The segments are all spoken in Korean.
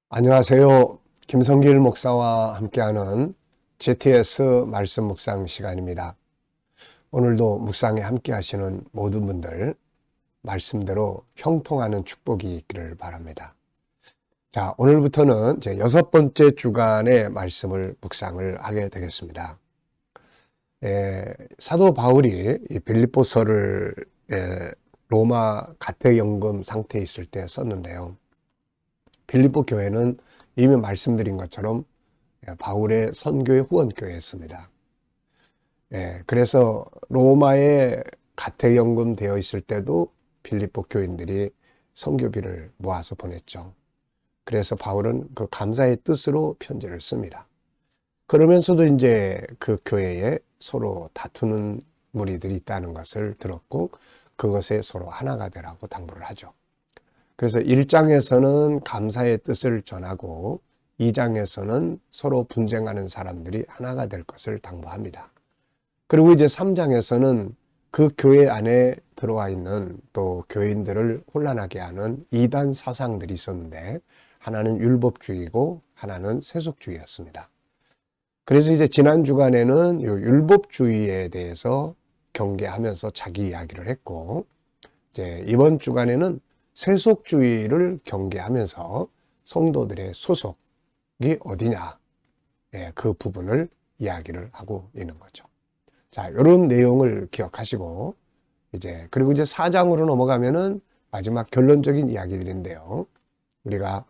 안녕하세요. 김성길 목사와 함께하는 GTS 말씀 묵상 시간입니다. 오늘도 묵상에 함께 하시는 모든 분들 말씀대로 형통하는 축복이 있기를 바랍니다. 자, 오늘부터는 제 6번째 주간의 말씀을 묵상을 하게 되겠습니다. 사도 바울이 이 빌립보서를 로마 가택연금 상태에 있을 때 썼는데요. 빌립보 교회는 이미 말씀드린 것처럼 바울의 선교의 후원교회였습니다. 그래서 로마에 가택연금 되어 있을 때도 빌립보 교인들이 선교비를 모아서 보냈죠. 그래서 바울은 그 감사의 뜻으로 편지를 씁니다. 그러면서도 이제 그 교회에 서로 다투는 무리들이 있다는 것을 들었고 그것에 서로 하나가 되라고 당부를 하죠. 그래서 1장에서는 감사의 뜻을 전하고 2장에서는 서로 분쟁하는 사람들이 하나가 될 것을 당부합니다. 그리고 이제 3장에서는 그 교회 안에 들어와 있는 또 교인들을 혼란하게 하는 이단 사상들이 있었는데 하나는 율법주의고 하나는 세속주의였습니다. 그래서 이제 지난 주간에는 이 율법주의에 대해서 경계하면서 자기 이야기를 했고 이제 이번 주간에는 세속주의를 경계하면서 성도들의 소속이 어디냐, 그 부분을 이야기를 하고 있는 거죠. 자, 이런 내용을 기억하시고 그리고 이제 4장으로 넘어가면은 마지막 결론적인 이야기들인데요. 우리가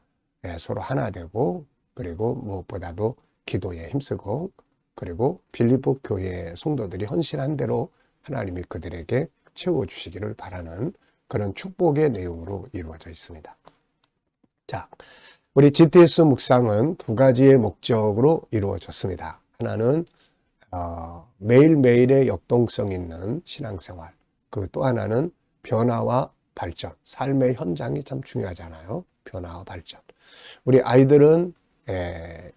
서로 하나 되고 그리고 무엇보다도 기도에 힘쓰고 그리고 빌립보 교회 성도들이 헌신한 대로 하나님이 그들에게 채워주시기를 바라는 그런 축복의 내용으로 이루어져 있습니다. 자, 우리 GTS 묵상은 두 가지의 목적으로 이루어졌습니다. 하나는 매일매일의 역동성 있는 신앙생활, 그 또 하나는 변화와 발전, 삶의 현장이 참 중요하잖아요. 변화와 발전. 우리 아이들은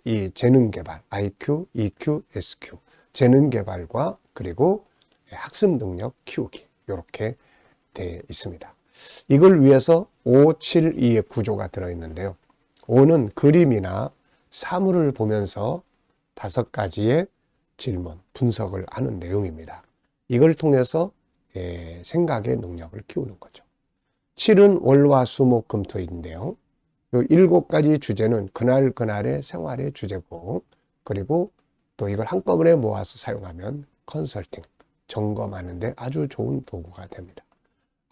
이 재능 개발, IQ, EQ, SQ, 재능 개발과 그리고 학습 능력 키우기, 이렇게 되어 있습니다. 이걸 위해서 572의 구조가 들어있는데요. 5는 그림이나 사물을 보면서 5가지의 질문, 분석을 하는 내용입니다. 이걸 통해서 생각의 능력을 키우는 거죠. 7은 월화수목금토인데요. 이 7가지 주제는 그날그날의 생활의 주제고 그리고 또 이걸 한꺼번에 모아서 사용하면 컨설팅, 점검하는 데 아주 좋은 도구가 됩니다.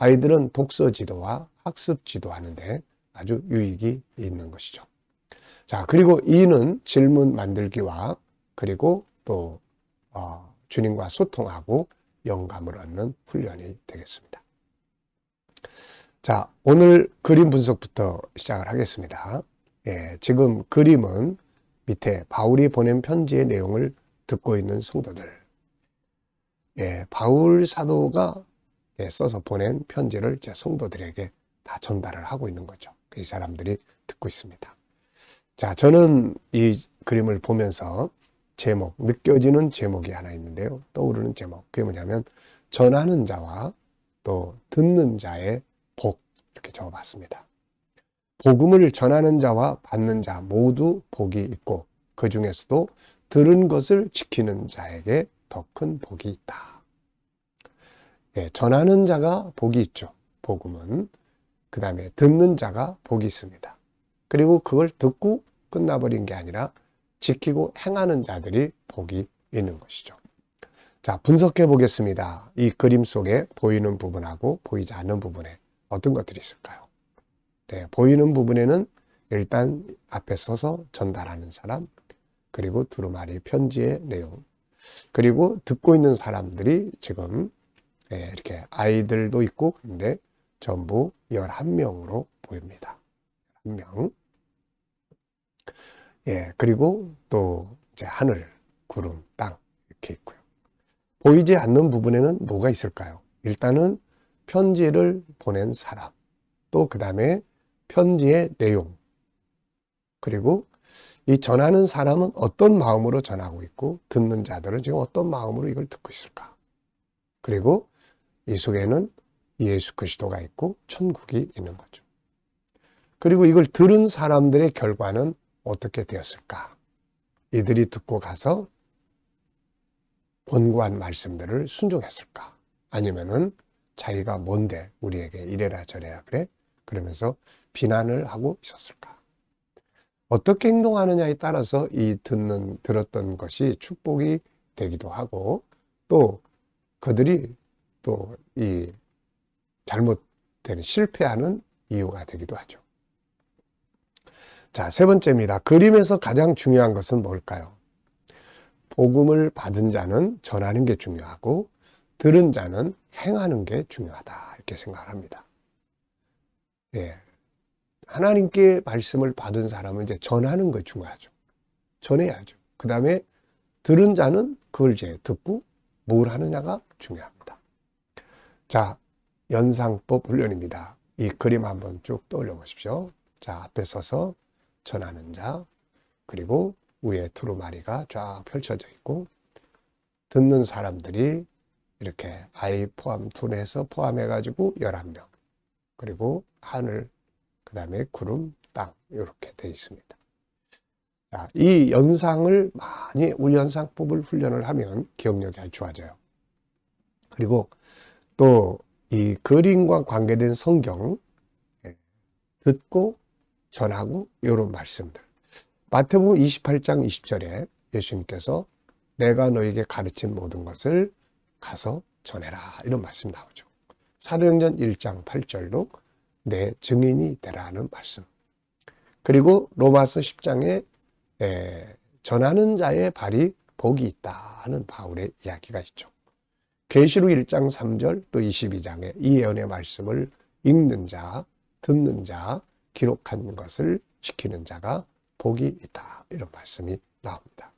아이들은 독서 지도와 학습 지도 하는데 아주 유익이 있는 것이죠. 자, 그리고 2는 질문 만들기와 그리고 또 주님과 소통하고 영감을 얻는 훈련이 되겠습니다. 자, 오늘 그림 분석부터 시작을 하겠습니다. 지금 그림은 밑에 바울이 보낸 편지의 내용을 듣고 있는 성도들. 바울 사도가 써서 보낸 편지를 제 성도들에게 다 전달을 하고 있는 거죠. 이 사람들이 듣고 있습니다. 자, 저는 이 그림을 보면서 느껴지는 제목이 하나 있는데요. 떠오르는 제목. 그게 뭐냐면 전하는 자와 또 듣는 자의 복, 이렇게 적어봤습니다. 복음을 전하는 자와 받는 자 모두 복이 있고 그 중에서도 들은 것을 지키는 자에게 더 큰 복이 있다. 전하는 자가 복이 있죠. 복음은. 그 다음에 듣는 자가 복이 있습니다. 그리고 그걸 듣고 끝나버린 게 아니라 지키고 행하는 자들이 복이 있는 것이죠. 자, 분석해 보겠습니다. 이 그림 속에 보이는 부분하고 보이지 않는 부분에 어떤 것들이 있을까요? 보이는 부분에는 일단 앞에 서서 전달하는 사람, 그리고 두루마리 편지의 내용, 그리고 듣고 있는 사람들이 지금 이렇게 아이들도 있고 근데 전부 11명으로 보입니다. 1명. 그리고 또 이제 하늘, 구름, 땅 이렇게 있고요. 보이지 않는 부분에는 뭐가 있을까요? 일단은 편지를 보낸 사람, 또 그 다음에 편지의 내용, 그리고 이 전하는 사람은 어떤 마음으로 전하고 있고 듣는 자들은 지금 어떤 마음으로 이걸 듣고 있을까? 그리고 이 속에는 예수 그리스도가 있고 천국이 있는 거죠. 그리고 이걸 들은 사람들의 결과는 어떻게 되었을까? 이들이 듣고 가서 권고한 말씀들을 순종했을까? 아니면은 자기가 뭔데 우리에게 이래라 저래라 그래? 그러면서 비난을 하고 있었을까? 어떻게 행동하느냐에 따라서 이 들었던 것이 축복이 되기도 하고, 또 그들이 또 이 잘못되는 실패하는 이유가 되기도 하죠. 자, 세 번째입니다. 그림에서 가장 중요한 것은 뭘까요? 복음을 받은 자는 전하는 게 중요하고 들은 자는 행하는 게 중요하다, 이렇게 생각을 합니다. 예. 하나님께 말씀을 받은 사람은 이제 전하는 거 중요하죠. 전해야죠. 그 다음에 들은 자는 그걸 이제 듣고 뭘 하느냐가 중요합니다. 자, 연상법 훈련입니다. 이 그림 한번 쭉 떠올려 보십시오. 자, 앞에 서서 전하는 자, 그리고 위에 두루마리가 쫙 펼쳐져 있고, 듣는 사람들이 이렇게 아이 포함 둘에서 포함해가지고 11명, 그리고 하늘, 그 다음에 구름, 땅, 이렇게 되어 있습니다. 자, 이 연상을 많이, 우리 연상법을 훈련을 하면 기억력이 아주 좋아져요. 그리고 또 이 그림과 관계된 성경, 듣고 전하고 이런 말씀들. 마태복음 28장 20절에 예수님께서 내가 너에게 가르친 모든 것을 가서 전해라, 이런 말씀 나오죠. 사도행전 1장 8절도 내 증인이 되라는 말씀. 그리고 로마서 10장에 전하는 자의 발이 복이 있다 하는 바울의 이야기가 있죠. 계시록 1장 3절 또 22장에 이 예언의 말씀을 읽는 자, 듣는 자, 기록하는 것을 시키는 자가 복이 있다, 이런 말씀이 나옵니다.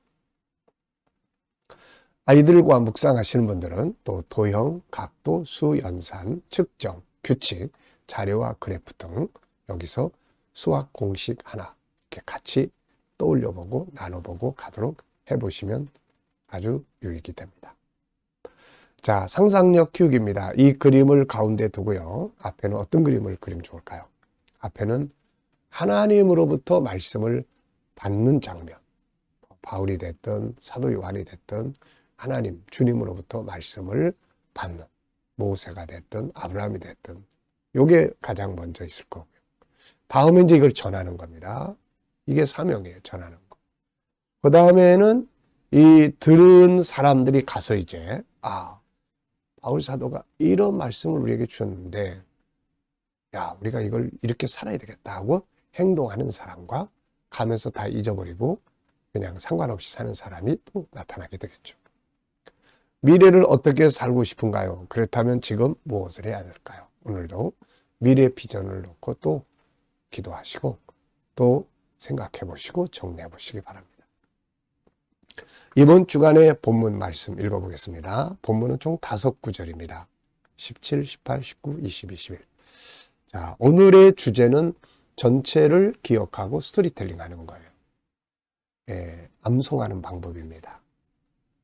아이들과 묵상하시는 분들은 또 도형, 각도, 수, 연산, 측정, 규칙, 자료와 그래프 등 여기서 수학 공식 하나 이렇게 같이 떠올려보고 나눠보고 가도록 해보시면 아주 유익이 됩니다. 자, 상상력 키우기입니다. 이 그림을 가운데 두고요. 앞에는 어떤 그림을 그리면 좋을까요? 앞에는 하나님으로부터 말씀을 받는 장면. 바울이 됐든 사도 요한이 됐든 하나님, 주님으로부터 말씀을 받는, 모세가 됐든 아브라함이 됐든 이게 가장 먼저 있을 거고요. 다음에 이제 이걸 전하는 겁니다. 이게 사명이에요, 전하는 거. 그 다음에는 이 들은 사람들이 가서 이제 바울 사도가 이런 말씀을 우리에게 주셨는데 야, 우리가 이걸 이렇게 살아야 되겠다 하고 행동하는 사람과 가면서 다 잊어버리고 그냥 상관없이 사는 사람이 또 나타나게 되겠죠. 미래를 어떻게 살고 싶은가요? 그렇다면 지금 무엇을 해야 될까요? 오늘도 미래 비전을 놓고 또 기도하시고 또 생각해 보시고 정리해 보시기 바랍니다. 이번 주간의 본문 말씀 읽어보겠습니다. 본문은 총 5구절입니다. 17, 18, 19, 20, 21. 자, 오늘의 주제는 전체를 기억하고 스토리텔링 하는 거예요. 암송하는 방법입니다.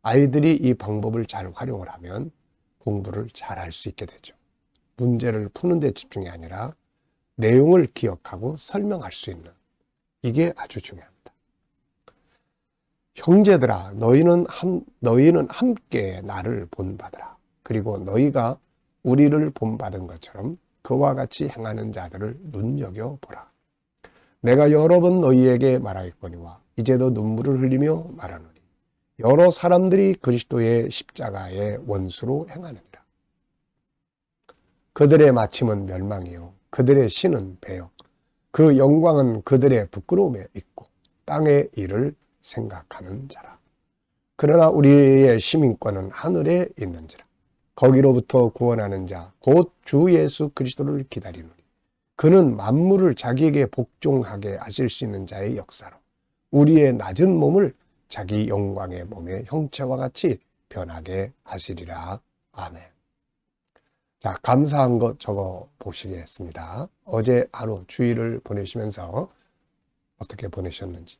아이들이 이 방법을 잘 활용을 하면 공부를 잘 할 수 있게 되죠. 문제를 푸는 데 집중이 아니라 내용을 기억하고 설명할 수 있는, 이게 아주 중요합니다. 형제들아, 너희는 함께 나를 본받으라. 그리고 너희가 우리를 본받은 것처럼 그와 같이 행하는 자들을 눈여겨보라. 내가 여러 번 너희에게 말하였거니와 이제도 눈물을 흘리며 말하노니 여러 사람들이 그리스도의 십자가의 원수로 행하느니라. 그들의 마침은 멸망이요 그들의 신은 배역, 그 영광은 그들의 부끄러움에 있고 땅의 일을 생각하는 자라. 그러나 우리의 시민권은 하늘에 있는지라. 거기로부터 구원하는 자 곧 주 예수 그리스도를 기다리노니 그는 만물을 자기에게 복종하게 하실 수 있는 자의 역사로 우리의 낮은 몸을 자기 영광의 몸의 형체와 같이 변하게 하시리라. 아멘. 자, 감사한 것 적어 보시겠습니다. 어제 하루 주일을 보내시면서 어떻게 보내셨는지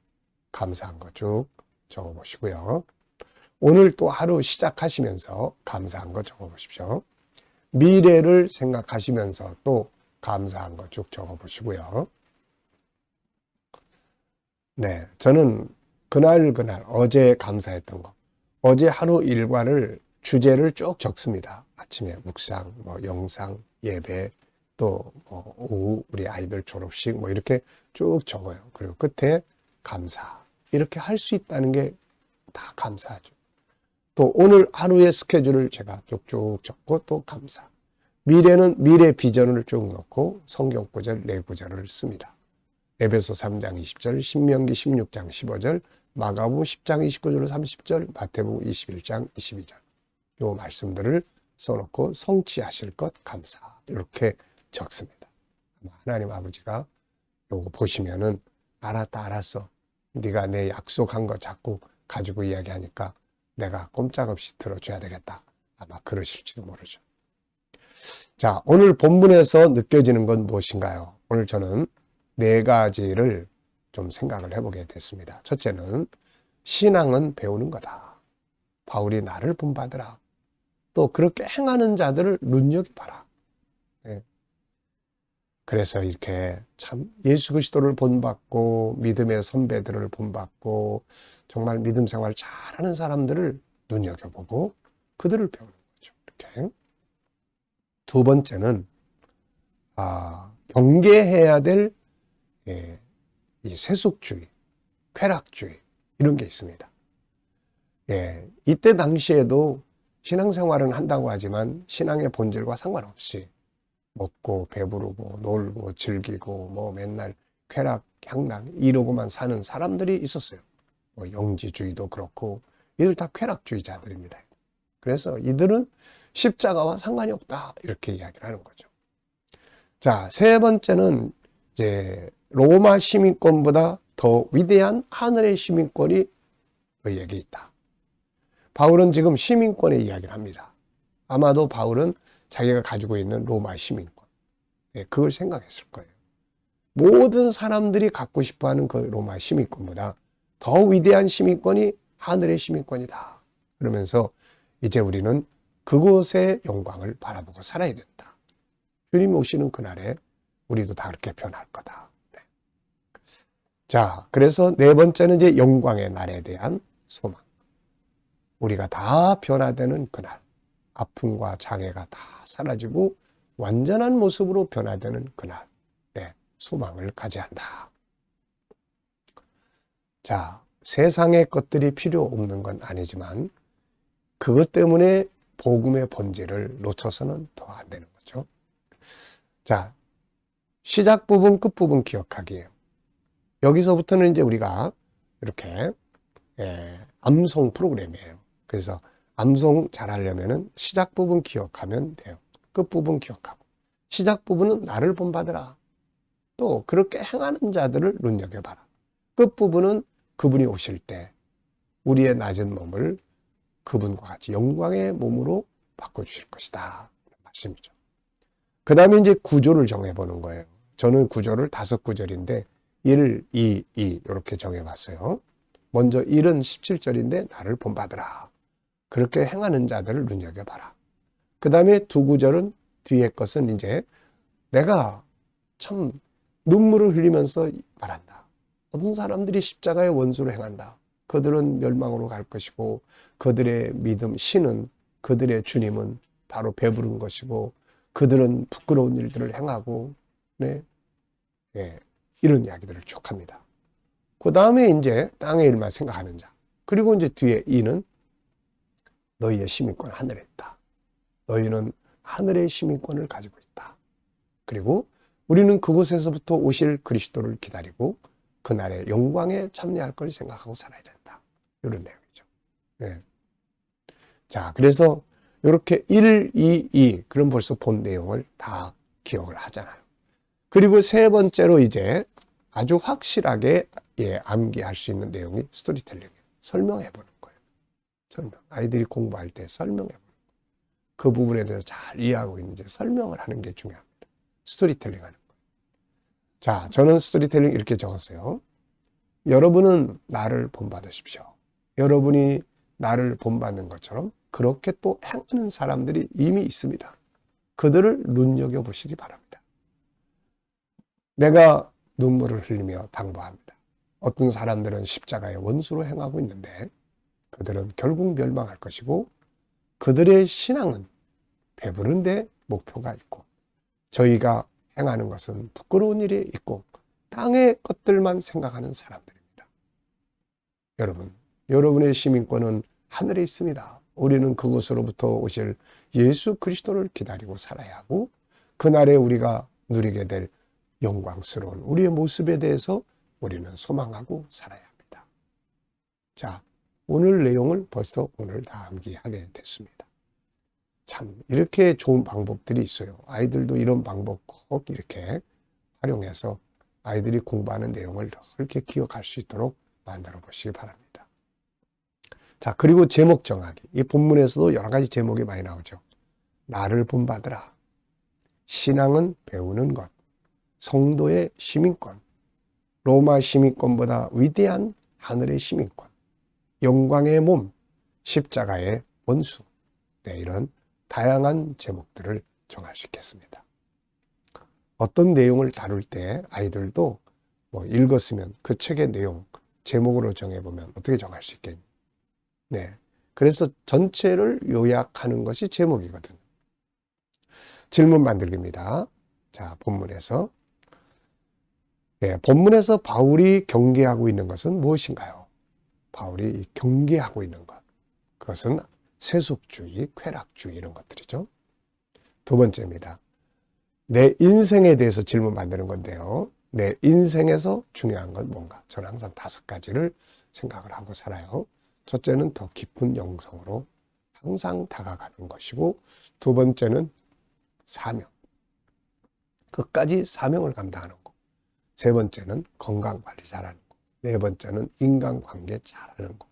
감사한 거 쭉 적어 보시고요. 오늘 또 하루 시작하시면서 감사한 거 적어 보십시오. 미래를 생각하시면서 또 감사한 거 쭉 적어 보시고요. 네, 저는 그날 어제 감사했던 거, 어제 하루 일과를 주제를 쭉 적습니다. 아침에 묵상, 뭐 영상, 예배, 또뭐 오후 우리 아이들 졸업식 뭐 이렇게 쭉 적어요. 그리고 끝에 감사. 이렇게 할 수 있다는 게 다 감사하죠. 또 오늘 하루의 스케줄을 제가 쭉쭉 적고 또 감사. 미래는 미래 비전을 쭉 넣고 성경 구절 4구절을 씁니다. 에베소 3장 20절, 신명기 16장 15절, 마가복음 10장 29절 30절, 마태복음 21장 22절. 요 말씀들을 써놓고 성취하실 것 감사. 이렇게 적습니다. 하나님 아버지가 요거 보시면은 알았어. 네가 내 약속한 거 자꾸 가지고 이야기하니까 내가 꼼짝없이 들어줘야 되겠다. 아마 그러실지도 모르죠. 자, 오늘 본문에서 느껴지는 건 무엇인가요? 오늘 저는 4가지를 좀 생각을 해보게 됐습니다. 첫째는 신앙은 배우는 거다. 바울이 나를 본받으라. 또 그렇게 행하는 자들을 눈여겨봐라. 네. 그래서 이렇게 참 예수 그리스도를 본받고 믿음의 선배들을 본받고 정말 믿음 생활 잘하는 사람들을 눈여겨보고 그들을 배우는 거죠. 이렇게. 두 번째는 경계해야 될 이 세속주의, 쾌락주의 이런 게 있습니다. 이때 당시에도 신앙생활은 한다고 하지만 신앙의 본질과 상관없이 먹고 배부르고 놀고 즐기고 뭐 맨날 쾌락, 향락 이러고만 사는 사람들이 있었어요. 뭐 영지주의도 그렇고 이들 다 쾌락주의자들입니다. 그래서 이들은 십자가와 상관이 없다 이렇게 이야기를 하는 거죠. 자, 세 번째는 이제 로마 시민권보다 더 위대한 하늘의 시민권이 너희에게 있다. 바울은 지금 시민권의 이야기를 합니다. 아마도 바울은 자기가 가지고 있는 로마 시민권, 그걸 생각했을 거예요. 모든 사람들이 갖고 싶어하는 그 로마 시민권보다 더 위대한 시민권이 하늘의 시민권이다. 그러면서 이제 우리는 그곳의 영광을 바라보고 살아야 된다. 주님 오시는 그날에 우리도 다 그렇게 변할 거다. 네. 자, 그래서 네 번째는 이제 영광의 날에 대한 소망. 우리가 다 변화되는 그날. 아픔과 장애가 다 사라지고 완전한 모습으로 변화되는 그날. 네, 소망을 가져야 한다. 자, 세상의 것들이 필요 없는 건 아니지만 그것 때문에 복음의 본질을 놓쳐서는 더 안 되는 거죠. 자, 시작 부분, 끝 부분 기억하기예요. 여기서부터는 이제 우리가 이렇게 암송 프로그램이에요. 그래서 암송 잘하려면은 시작 부분 기억하면 돼요. 끝 부분 기억하고. 시작 부분은 나를 본받으라. 또 그렇게 행하는 자들을 눈여겨봐라. 끝 부분은 그분이 오실 때 우리의 낮은 몸을 그분과 같이 영광의 몸으로 바꿔주실 것이다. 말씀이죠. 그 다음에 이제 구조를 정해보는 거예요. 저는 구조를 5구절인데 1, 2, 2 이렇게 정해봤어요. 먼저 1은 17절인데 나를 본받으라. 그렇게 행하는 자들을 눈여겨봐라. 그 다음에 2구절은 뒤에 것은 이제 내가 참 눈물을 흘리면서 말한다. 어떤 사람들이 십자가의 원수로 행한다. 그들은 멸망으로 갈 것이고 그들의 믿음, 신은 그들의 주님은 바로 배부른 것이고 그들은 부끄러운 일들을 행하고 이런 이야기들을 쭉 합니다. 그 다음에 이제 땅의 일만 생각하는 자. 그리고 이제 뒤에 이는 너희의 시민권 하늘에 있다. 너희는 하늘의 시민권을 가지고 있다. 그리고 우리는 그곳에서부터 오실 그리스도를 기다리고 그날의 영광에 참여할 걸 생각하고 살아야 된다. 이런 내용이죠. 네. 자, 그래서 이렇게 1, 2, 2 그럼 벌써 본 내용을 다 기억을 하잖아요. 그리고 세 번째로 이제 아주 확실하게 암기할 수 있는 내용이 스토리텔링이에요. 설명해 보는 거예요. 설명. 아이들이 공부할 때 설명해 보는 거예요. 그 부분에 대해서 잘 이해하고 있는지 설명을 하는 게 중요합니다. 스토리텔링 하는 거예요. 자, 저는 스토리텔링 이렇게 적었어요. 여러분은 나를 본받으십시오. 여러분이 나를 본받는 것처럼 그렇게 또 행하는 사람들이 이미 있습니다. 그들을 눈여겨보시기 바랍니다. 내가 눈물을 흘리며 당부합니다. 어떤 사람들은 십자가의 원수로 행하고 있는데 그들은 결국 멸망할 것이고 그들의 신앙은 배부른 데 목표가 있고 저희가 행하는 것은 부끄러운 일이 있고 땅의 것들만 생각하는 사람들입니다. 여러분, 여러분의 시민권은 하늘에 있습니다. 우리는 그곳으로부터 오실 예수 그리스도를 기다리고 살아야 하고 그날에 우리가 누리게 될 영광스러운 우리의 모습에 대해서 우리는 소망하고 살아야 합니다. 자, 오늘 내용을 벌써 오늘 다 암기하게 됐습니다. 참 이렇게 좋은 방법들이 있어요. 아이들도 이런 방법 꼭 이렇게 활용해서 아이들이 공부하는 내용을 이렇게 기억할 수 있도록 만들어 보시기 바랍니다. 자, 그리고 제목 정하기. 이 본문에서도 여러 가지 제목이 많이 나오죠. 나를 본받으라. 신앙은 배우는 것. 성도의 시민권. 로마 시민권보다 위대한 하늘의 시민권. 영광의 몸. 십자가의 원수. 네, 이런 다양한 제목들을 정할 수 있겠습니다. 어떤 내용을 다룰 때 아이들도 읽었으면 그 책의 내용, 제목으로 정해보면 어떻게 정할 수 있겠니? 네. 그래서 전체를 요약하는 것이 제목이거든요. 질문 만들기입니다. 자, 본문에서. 네, 본문에서 바울이 경계하고 있는 것은 무엇인가요? 바울이 경계하고 있는 것. 그것은 세속주의, 쾌락주의 이런 것들이죠. 두 번째입니다. 내 인생에 대해서 질문 만드는 건데요. 내 인생에서 중요한 건 뭔가? 저는 항상 5가지를 생각을 하고 살아요. 첫째는 더 깊은 영성으로 항상 다가가는 것이고 두 번째는 사명. 끝까지 사명을 감당하는 거. 세 번째는 건강관리 잘하는 거. 네 번째는 인간관계 잘하는 거.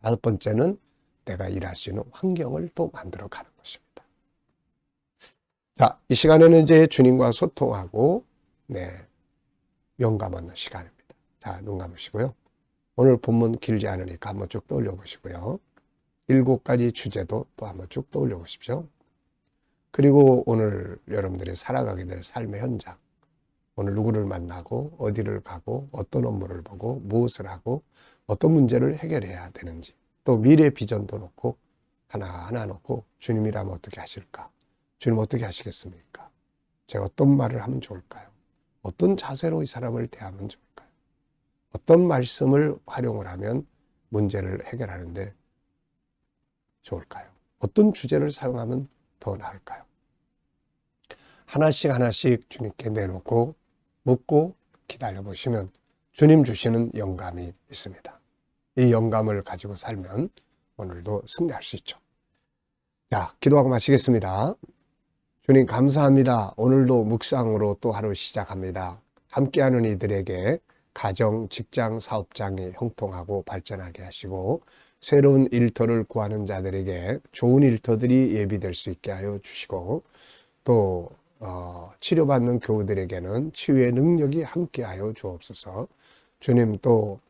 다섯 번째는 내가 일할 수 있는 환경을 또 만들어가는 것입니다. 자, 이 시간에는 이제 주님과 소통하고 영감 얻는 시간입니다. 자, 눈 감으시고요. 오늘 본문 길지 않으니까 한번 쭉 떠올려 보시고요. 7가지 주제도 또 한번 쭉 떠올려 보십시오. 그리고 오늘 여러분들이 살아가게 될 삶의 현장, 오늘 누구를 만나고 어디를 가고 어떤 업무를 보고 무엇을 하고 어떤 문제를 해결해야 되는지 또 미래 비전도 놓고 하나하나 놓고 주님이라면 어떻게 하실까? 주님 어떻게 하시겠습니까? 제가 어떤 말을 하면 좋을까요? 어떤 자세로 이 사람을 대하면 좋을까요? 어떤 말씀을 활용을 하면 문제를 해결하는데 좋을까요? 어떤 주제를 사용하면 더 나을까요? 하나씩 하나씩 주님께 내놓고 묻고 기다려보시면 주님 주시는 영감이 있습니다. 이 영감을 가지고 살면 오늘도 승리할 수 있죠. 자, 기도하고 마치겠습니다. 주님 감사합니다. 오늘도 묵상으로 또 하루 시작합니다. 함께하는 이들에게 가정, 직장, 사업장이 형통하고 발전하게 하시고 새로운 일터를 구하는 자들에게 좋은 일터들이 예비될 수 있게 하여 주시고 또 치료받는 교우들에게는 치유의 능력이 함께하여 주옵소서. 주님 또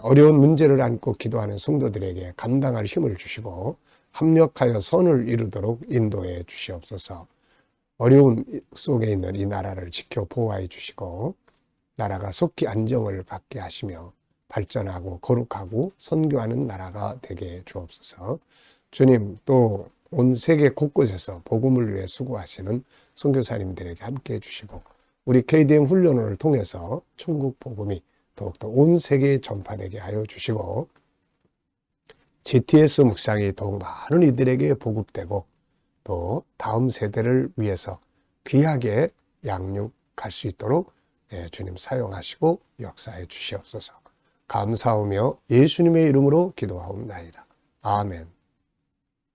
어려운 문제를 안고 기도하는 성도들에게 감당할 힘을 주시고 합력하여 선을 이루도록 인도해 주시옵소서. 어려움 속에 있는 이 나라를 지켜 보호해 주시고 나라가 속히 안정을 갖게 하시며 발전하고 거룩하고 선교하는 나라가 되게 주옵소서. 주님 또 온 세계 곳곳에서 복음을 위해 수고하시는 선교사님들에게 함께해 주시고 우리 KDM 훈련을 통해서 천국 복음이 더욱더 온 세계에 전파되게 하여 주시고 GTS 묵상이 더욱 많은 이들에게 보급되고 또 다음 세대를 위해서 귀하게 양육할 수 있도록 주님 사용하시고 역사해 주시옵소서. 감사하며 예수님의 이름으로 기도하옵나이다. 아멘.